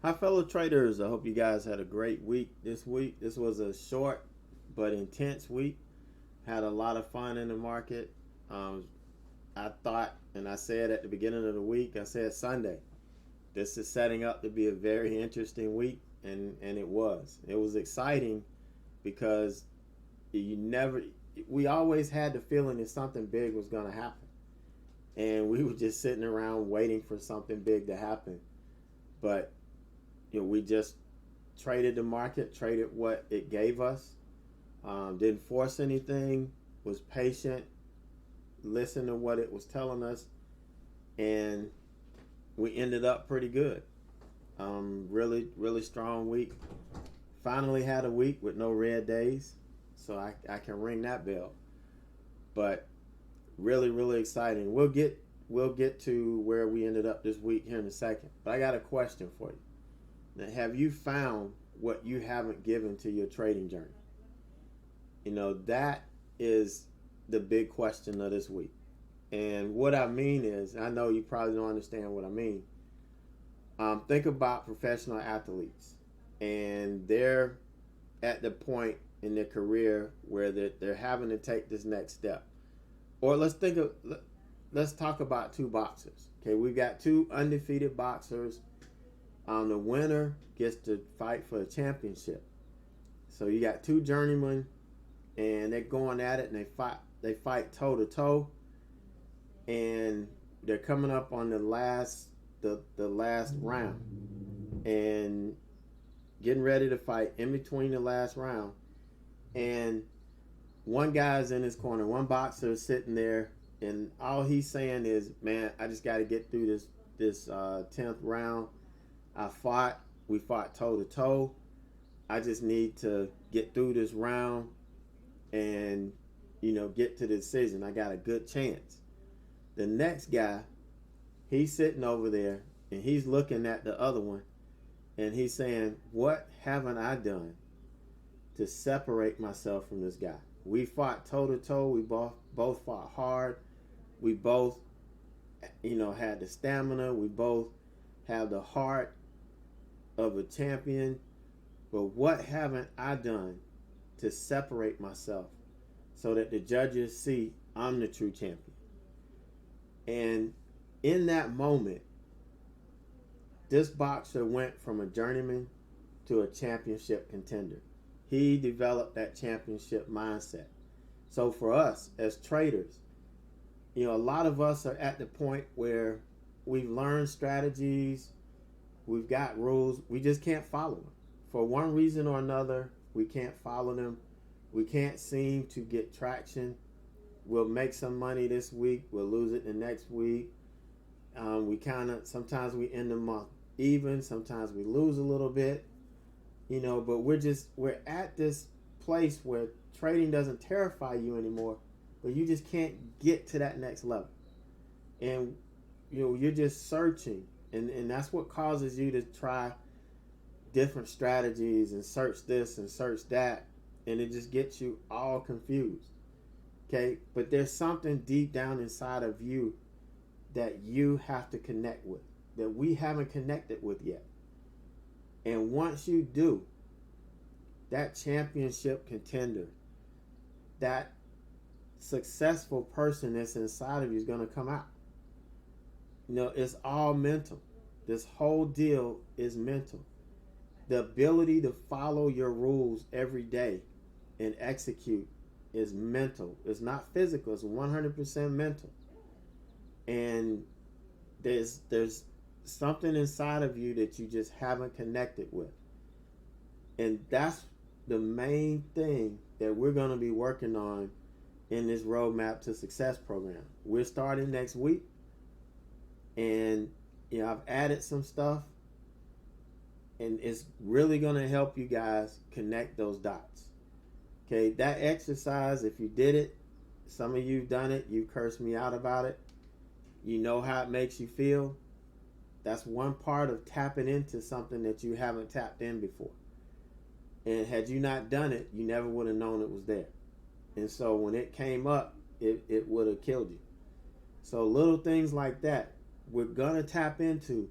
Hi, fellow traders. I hope you guys had a great week this week. This was a short but intense week. Had a lot of fun in the market. Um, I thought, and I said at the beginning of the week, I said Sunday, this is setting up to be a very interesting week, and it was. It was exciting because you never, we always had the feeling that something big was going to happen, and we were just sitting around waiting for something big to happen. But we just traded the market, traded what it gave us, didn't force anything, was patient, listened to what it was telling us, and we ended up pretty good. Really, really strong week. Finally had a week with no red days, so I can ring that bell. But really, really exciting. We'll get to where we ended up this week here in a second. But I got a question for you. Now, have you found what you haven't given to your trading journey? That is the big question of this week. And what I mean is, I know you probably don't understand what I mean. Think about professional athletes, and they're at the point in their career where they're having to take this next step. Or let's talk about two boxers. Okay, we've got two undefeated boxers. The winner gets to fight for the championship. So you got two journeymen, and they're going at it, and they fight toe to toe, and they're coming up on the last round, and getting ready to fight in between the last round, and one guy's in his corner, one boxer is sitting there, and all he's saying is, "Man, I just got to get through this 10th round. We fought toe to toe. I just need to get through this round and, get to the decision. I got a good chance." The next guy, he's sitting over there and he's looking at the other one and he's saying, "What haven't I done to separate myself from this guy? We fought toe to toe. We both fought hard. We both, had the stamina. We both have the heart of a champion. But what haven't I done to separate myself so that the judges see I'm the true champion?" And in that moment, this boxer went from a journeyman to a championship contender. He developed that championship mindset. So for us as traders, a lot of us are at the point where we've learned strategies, we've got rules, we just can't follow them. For one reason or another, we can't follow them. We can't seem to get traction. We'll make some money this week, we'll lose it the next week. Sometimes we end the month even, sometimes we lose a little bit, but we're at this place where trading doesn't terrify you anymore, but you just can't get to that next level. And, you're just searching, and that's what causes you to try different strategies and search this and search that, and it just gets you all confused. Okay, but there's something deep down inside of you that you have to connect with, that we haven't connected with yet. And once you do, that championship contender, that successful person that's inside of you is going to come out. It's all mental. This whole deal is mental. The ability to follow your rules every day and execute is mental. It's not physical. It's 100% mental. And there's something inside of you that you just haven't connected with. And that's the main thing that we're going to be working on in this Roadmap to Success program. We're starting next week. And, I've added some stuff. And it's really going to help you guys connect those dots. Okay, that exercise, if you did it, some of you've done it, you cursed me out about it. You know how it makes you feel. That's one part of tapping into something that you haven't tapped in before. And had you not done it, you never would have known it was there. And so when it came up, it would have killed you. So little things like that, we're going to tap into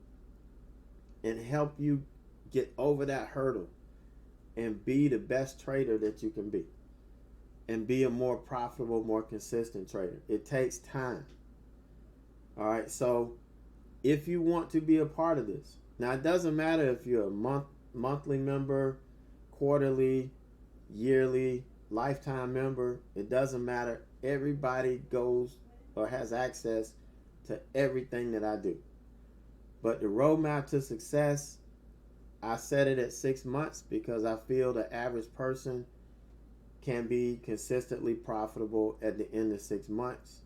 and help you get over that hurdle and be the best trader that you can be, and be a more profitable, more consistent trader. It takes time. All right, so if you want to be a part of this, now it doesn't matter if you're a monthly member, quarterly, yearly, lifetime member. It doesn't matter. Everybody goes or has access to everything that I do. But the roadmap to success, I set it at 6 months because I feel the average person can be consistently profitable at the end of 6 months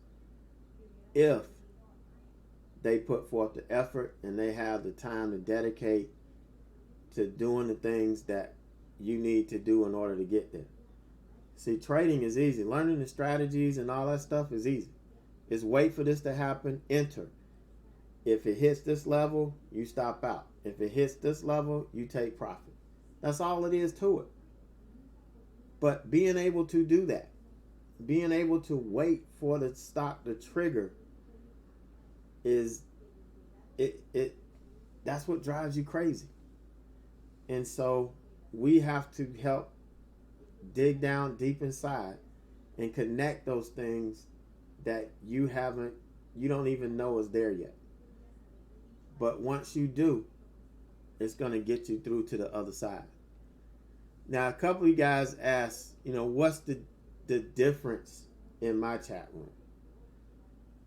if they put forth the effort and they have the time to dedicate to doing the things that you need to do in order to get there. See, trading is easy. Learning the strategies and all that stuff is easy. It's wait for this to happen, enter. If it hits this level, you stop out. If it hits this level, you take profit. That's all it is to it. But being able to do that, being able to wait for the stock to trigger is that's what drives you crazy. And so we have to help dig down deep inside and connect those things that you don't even know is there yet. But once you do, it's going to get you through to the other side. Now, a couple of you guys asked, what's the difference in my chat room?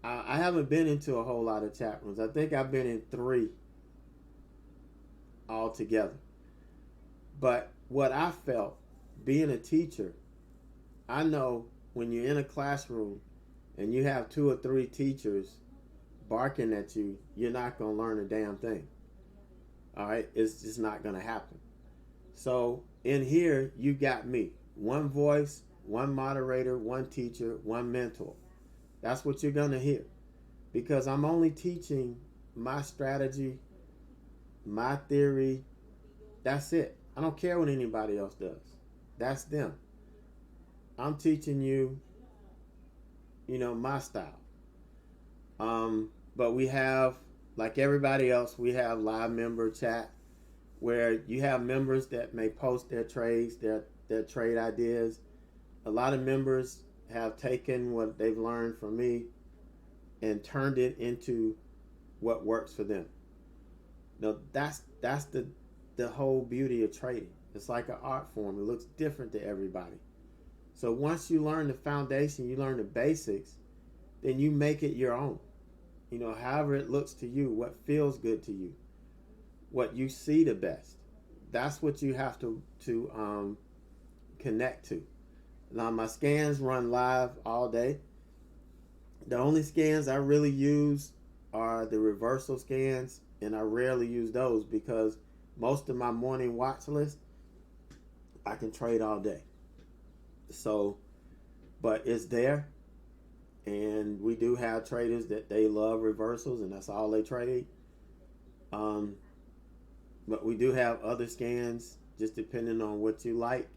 I haven't been into a whole lot of chat rooms. I think I've been in 3 altogether. But what I felt, being a teacher, I know when you're in a classroom and you have 2 or 3 teachers barking at you, you're not going to learn a damn thing. All right? It's just not going to happen. So in here, you got me. 1 voice, 1 moderator, 1 teacher, 1 mentor. That's what you're going to hear. Because I'm only teaching my strategy, my theory. That's it. I don't care what anybody else does. That's them. I'm teaching you, my style. But we have, like everybody else, we have live member chat where you have members that may post their trades, their trade ideas. A lot of members have taken what they've learned from me and turned it into what works for them. Now that's the whole beauty of trading. It's like an art form. It looks different to everybody. So once you learn the foundation, you learn the basics, then you make it your own. However it looks to you, what feels good to you, what you see the best. That's what you have to connect to. Now my scans run live all day. The only scans I really use are the reversal scans, and I rarely use those because most of my morning watch list I can trade all day. So, but it's there, and we do have traders that they love reversals and that's all they trade. But we do have other scans just depending on what you like.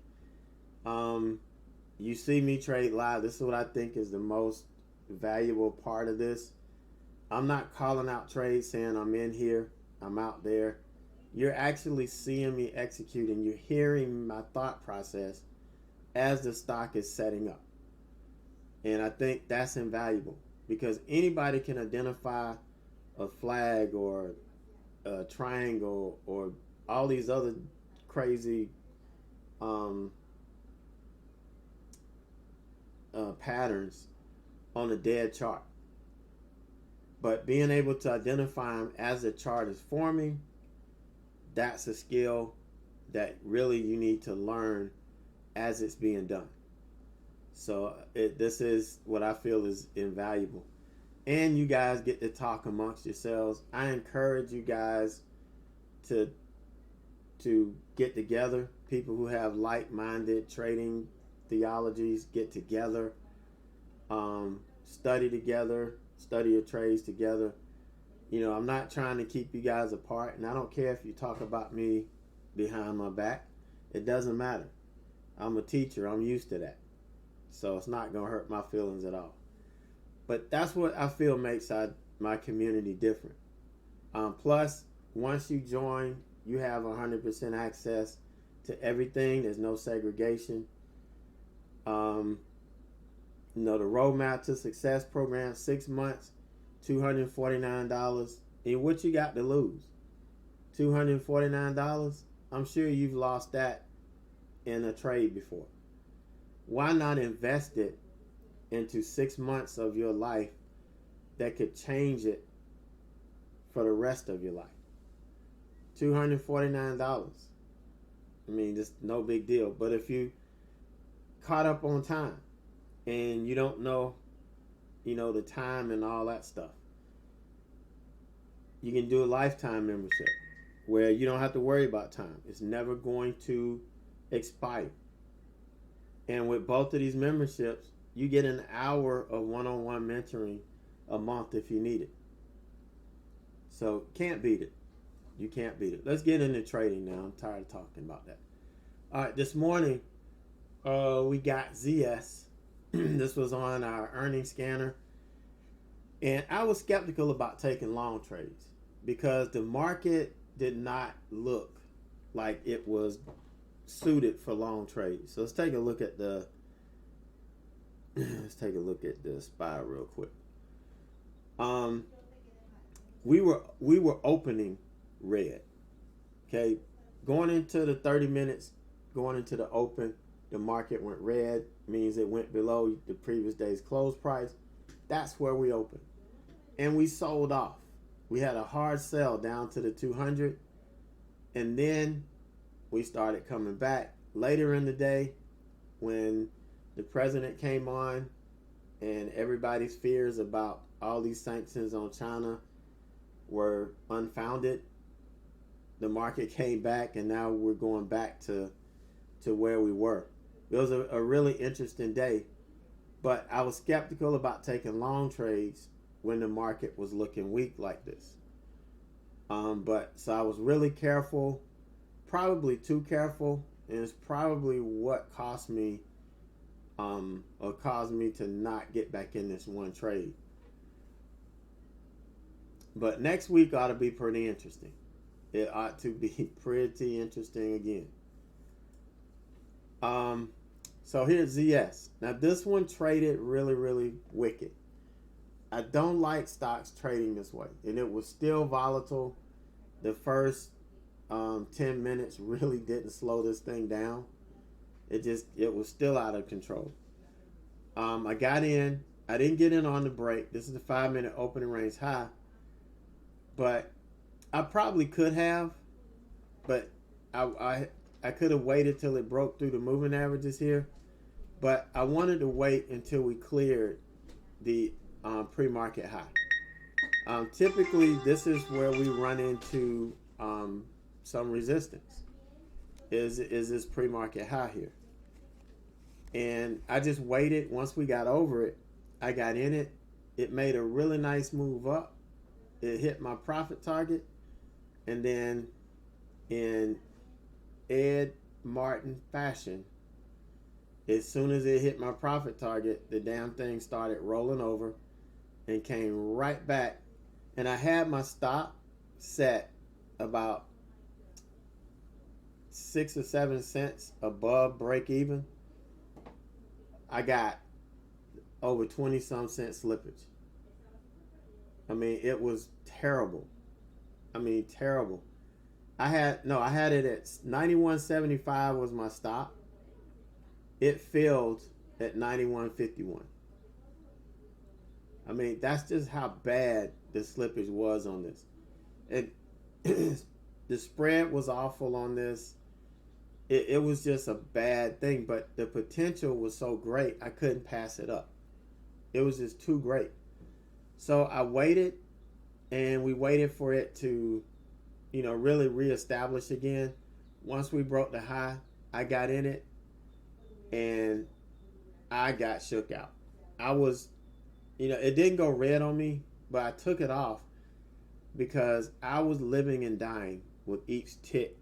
You see me trade live. This is what I think is the most valuable part of this. I'm not calling out trades saying I'm in here, I'm out there. You're actually seeing me execute and you're hearing my thought process as the stock is setting up. And I think that's invaluable because anybody can identify a flag or a triangle or all these other crazy patterns on a dead chart. But being able to identify them as the chart is forming, that's a skill that really you need to learn as it's being done. So this is what I feel is invaluable. And you guys get to talk amongst yourselves. I encourage you guys to get together. People who have like-minded trading theologies get together, study together, study your trades together. I'm not trying to keep you guys apart, and I don't care if you talk about me behind my back. It doesn't matter. I'm a teacher. I'm used to that. So it's not going to hurt my feelings at all. But that's what I feel makes my community different. Plus, once you join You have 100% access to everything. There's no segregation. The Roadmap to Success program, 6 months, $249. And what you got to lose? $249? I'm sure you've lost that in a trade before. Why not invest it into 6 months of your life that could change it for the rest of your life? $249. I mean, just no big deal. But if you caught up on time and you don't know, the time and all that stuff, you can do a lifetime membership where you don't have to worry about time. It's never going to expire. And with both of these memberships, you get an hour of one-on-one mentoring a month if you need it. So can't beat it. You can't beat it. Let's get into trading now. I'm tired of talking about that. All right, this morning we got ZS. This was on our earnings scanner. And I was skeptical about taking long trades because the market did not look like it was suited for long trades. So let's take a look at the SPY real quick. We were opening red. Okay, going into the 30 minutes, going into the open, the market went red. Means it went below the previous day's close price. That's where we opened, and we sold off. We had a hard sell down to the 200, and then we started coming back later in the day when the president came on and everybody's fears about all these sanctions on China were unfounded. The market came back, and now we're going back to where we were. It was a really interesting day, but I was skeptical about taking long trades when the market was looking weak like this. So I was really careful, probably too careful, and it's probably what caused me to not get back in this one trade. But next week ought to be pretty interesting. It ought to be pretty interesting again. So here's ZS. Now this one traded really, really wicked. I don't like stocks trading this way. And it was still volatile. The first 10 minutes really didn't slow this thing down. It was still out of control. I got in. I didn't get in on the break. This is the 5-minute opening range high. But I probably could have. But I could have waited till it broke through the moving averages here. But I wanted to wait until we cleared the pre-market high. Typically, this is where we run into some resistance. Is this pre-market high here? And I just waited. Once we got over it, I got in it. It made a really nice move up. It hit my profit target. And then in Ed Martin fashion, as soon as it hit my profit target, the damn thing started rolling over and came right back. And I had my stop set about 6 or 7 cents above break even. I got over 20 some cent slippage. I mean, it was terrible. Terrible. I had it at 91.75 was my stop. It filled at 91.51. That's just how bad the slippage was on this. The spread was awful on this. It was just a bad thing, but the potential was so great, I couldn't pass it up. It was just too great. So I waited, and we waited for it to, really reestablish again. Once we broke the high, I got in it, and I got shook out. I was, it didn't go red on me, but I took it off because I was living and dying with each tick.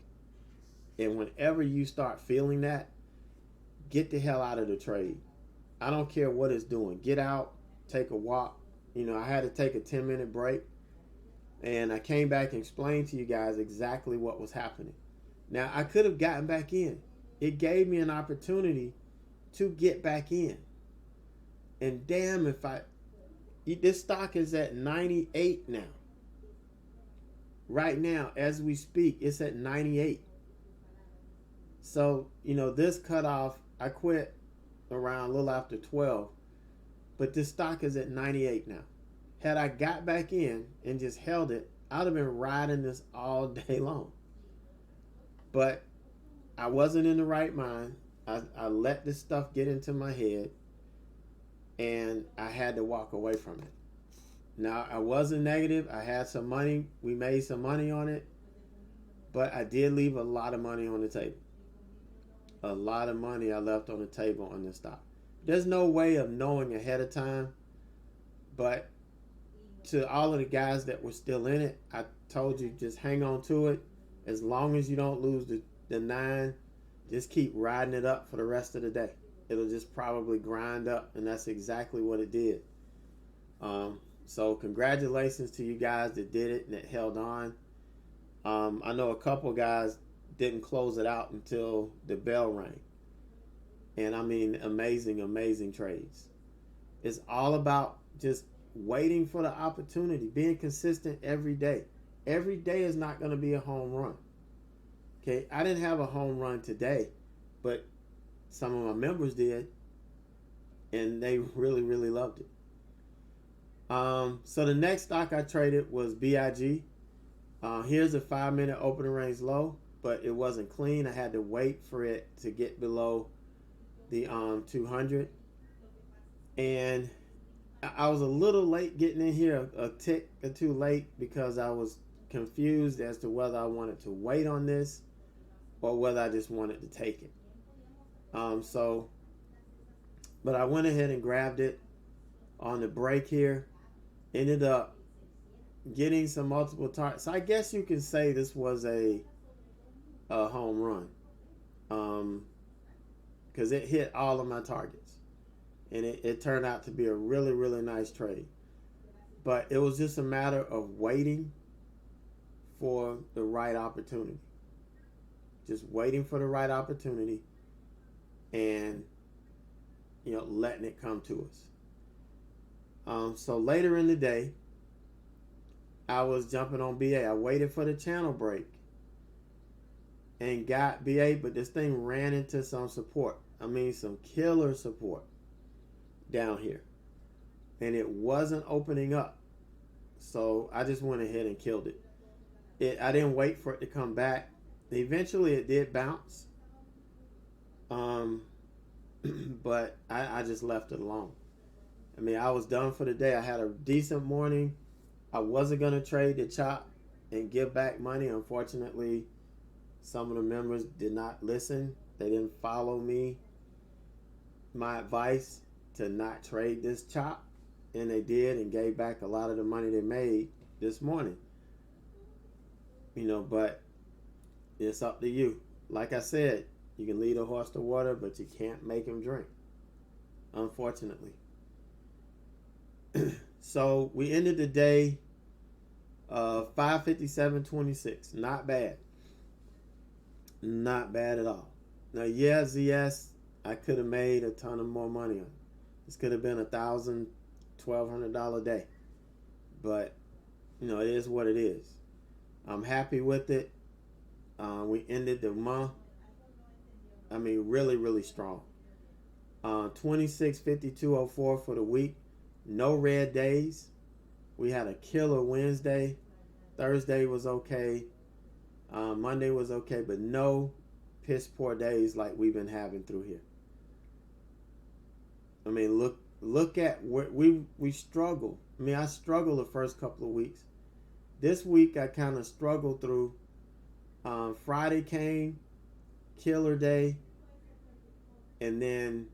And whenever you start feeling that, get the hell out of the trade. I don't care what it's doing. Get out, take a walk. I had to take a 10-minute break. And I came back and explained to you guys exactly what was happening. Now, I could have gotten back in. It gave me an opportunity to get back in. And damn, this stock is at 98 now. Right now, as we speak, it's at 98. So, this cutoff, I quit around a little after 12. But this stock is at 98 now. Had I got back in and just held it, I'd have been riding this all day long. But I wasn't in the right mind. I let this stuff get into my head, and I had to walk away from it. Now, I wasn't negative. I had some money. We made some money on it. But I did leave a lot of money on the table. A lot of money I left on the table on this stock. There's no way of knowing ahead of time. But to all of the guys that were still in it, I told you, just hang on to it. As long as you don't lose the 9, just keep riding it up for the rest of the day. It'll just probably grind up, and that's exactly what it did. So congratulations to you guys that did it and that held on. I know a couple guys didn't close it out until the bell rang. And I mean, amazing trades. It's all about just waiting for the opportunity, being consistent every day. Every day is not going to be a home run. Okay, I didn't have a home run today, but some of my members did, and they really loved it. So the next stock I traded was BIG. Here's a 5-minute opening range low, but it wasn't clean. I had to wait for it to get below the 200, and I was a little late getting in here, a tick or two late, because I was confused as to whether I wanted to wait on this or whether I just wanted to take it. But I went ahead and grabbed it on the break here. Ended up getting some multiple targets. So I guess you can say this was a home run, because it hit all of my targets, and it turned out to be a really nice trade. But it was just a matter of waiting for the right opportunity. Just waiting for the right opportunity, and letting it come to us. So later in the day, I was jumping on BA. I waited for the channel break and got BA, but this thing ran into some support. I mean, some killer support down here, and it wasn't opening up. So I just went ahead and killed it. I didn't wait for it to come back. Eventually, it did bounce, but I just left it alone. I mean, I was done for the day. I had a decent morning. I wasn't going to trade the chop and give back money. Unfortunately, some of the members did not listen. They didn't follow my advice to not trade this chop, and they did, and gave back a lot of the money they made this morning. But it's up to you. Like I said, you can lead a horse to water, but you can't make him drink, unfortunately. So we ended the day 557.26. Not bad. Not bad at all. Now, yeah, ZS, I could have made a ton of more money on. This could have been $1,000, $1,200 day. But, it is what it is. I'm happy with it. We ended the month, really strong. 26.52.04 for the week. No red days. We had a killer Wednesday. Thursday was okay. Monday was okay, but no piss poor days like we've been having through here. I mean, look at where we struggle. I mean, I struggled the first couple of weeks. This week I kind of struggled through. Friday came, killer day, and then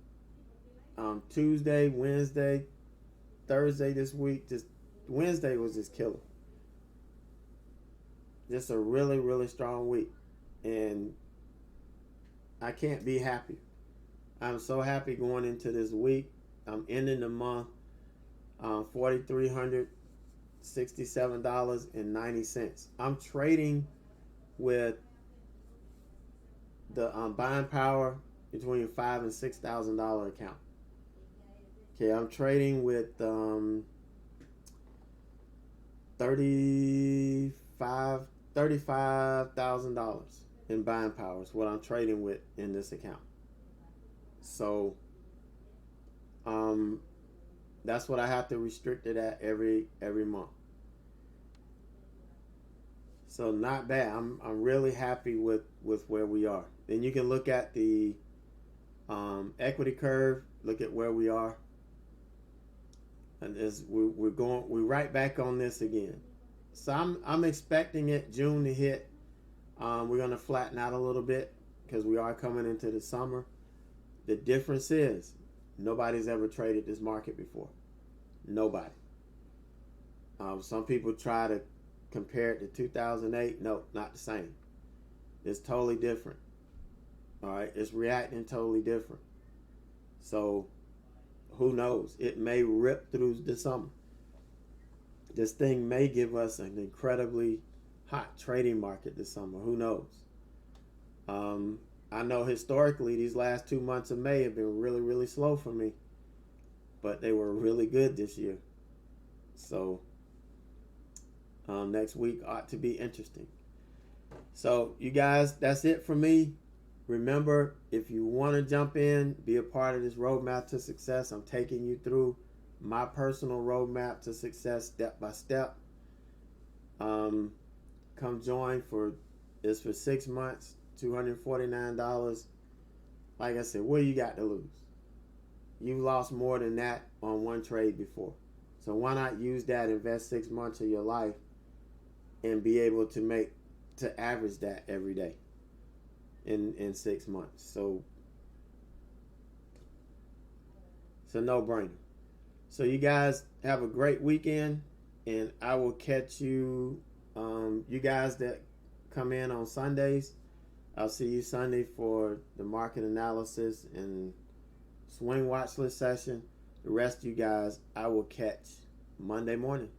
Tuesday, Wednesday, Thursday this week, just Wednesday was just killer. Just a really strong week, and I can't be happy. I'm so happy going into this week. I'm ending the month 4,300 $67.90. I'm trading with the buying power between $5,000 and $6,000 account. Okay, I'm trading with $35,000 in buying power is what I'm trading with in this account. So that's what I have to restrict it at every month. So not bad. I'm really happy with where we are. Then you can look at the equity curve. Look at where we are, and we're right back on this again. So I'm expecting it June to hit. We're gonna flatten out a little bit because we are coming into the summer. The difference is nobody's ever traded this market before. Nobody. Some people try to compare it to 2008. No, not the same. It's totally different. All right, it's reacting totally different. So who knows? It may rip through the summer. This thing may give us an incredibly hot trading market this summer. Who knows? I know historically these last 2 months of May have been really, really slow for me, but they were really good this year. So next week ought to be interesting. So you guys, that's it for me. Remember, if you want to jump in, be a part of this roadmap to success. I'm taking you through my personal roadmap to success step by step. Come join it's for 6 months, $249. Like I said, what do you got to lose? You lost more than that on one trade before. So why not use that, invest 6 months of your life and be able to average that every day in 6 months. So it's a no-brainer. So you guys have a great weekend, and I will catch you, you guys that come in on Sundays. I'll see you Sunday for the market analysis and swing watch list session. The rest of you guys, I will catch Monday morning.